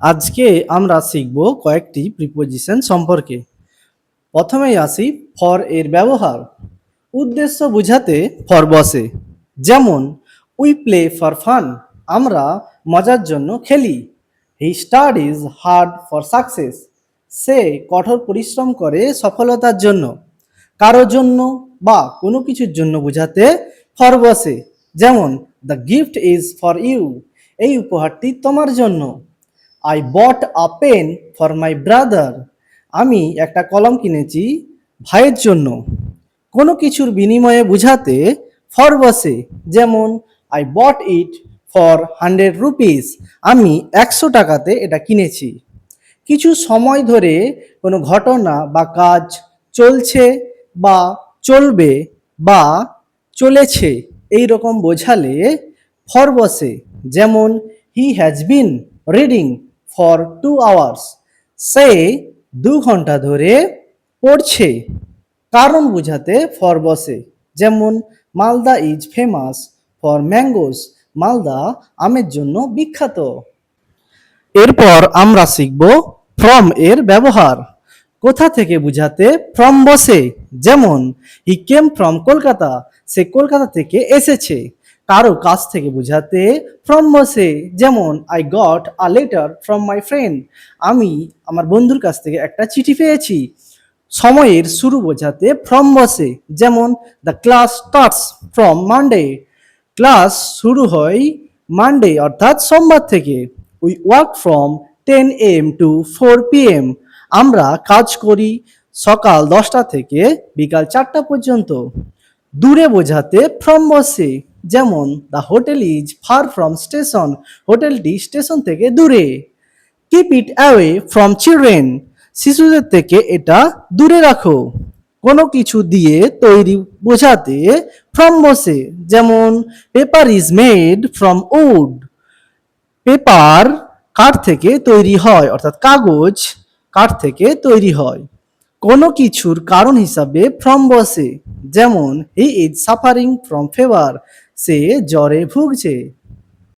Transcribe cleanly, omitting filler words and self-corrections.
আজকে আমরা শিখব কয়েকটি প্রিপোজিশন সম্পর্কে। প্রথমেই আসি ফর এর ব্যবহার। উদ্দেশ্য বোঝাতে ফর বসে। যেমন উই প্লে ফর ফান, আমরা মজার জন্য খেলি। He studies hard for success, সে কঠোর পরিশ্রম করে সফলতার জন্য। কারো জন্য বা কোনো কিছুর জন্য বোঝাতে ফর বসে। যেমন the gift is for you, এই উপহারটি তোমার জন্য। I bought a pen for my brother, আমি একটা কলম কিনেছি ভাইয়ের জন্য। কোনো কিছুর বিনিময়ে বোঝাতে ফর বসে। যেমন I bought it for 100 rupees, আমি 100 টাকাতে এটা কিনেছি। কিছু সময় ধরে কোনো ঘটনা বা কাজ চলছে বা চলবে বা চলেছে এই রকম বোঝালে ফর বসে। যেমন he has been reading for 2 hours, সে 2 ঘন্টা ধরে পড়ছে। কারণ বোঝাতে ফর বসে। যেমন Malda is famous for mangoes, Malda আমের জন্য বিখ্যাত। এরপর আমরা শিখব ফ্রম এর ব্যবহার। কোথা থেকে বোঝাতে ফ্রম বসে। যেমন হি কেম ফ্রম কলকাতা, সে কলকাতা থেকে এসেছে। কারো কাছ থেকে বোঝাতে ফ্রম বসে। যেমন I got a letter from my friend, আমি আমার বন্ধুর কাছ থেকে একটা চিঠি পেয়েছি। সময়ের শুরু বোঝাতে ফ্রম বসে। যেমন the class starts from Monday, class শুরু হয় মানডে অর্থাৎ সোমবার থেকে। We work from 10 AM to 4 PM, আমরা কাজ করি সকাল 10টা থেকে বিকাল 4টা পর্যন্ত। দূরে বোঝাতে ফ্রম বসে। যেমন the hotel is far from station, হোটেলটি স্টেশন থেকে দূরে। Keep it away from children, শিশুদের থেকে এটা দূরে রাখো। কোনো কিছু দিয়ে তৈরি বোঝাতে ফ্রম বসে। যেমন paper is made from would, paper কাঠ থেকে তৈরি হয় অর্থাৎ কাগজ কাঠ থেকে তৈরি হয়। কোনো কিছুর কারণ হিসাবে ফ্রম বসে। যেমন he is suffering from fever, সে জ্বরে ভুগছে।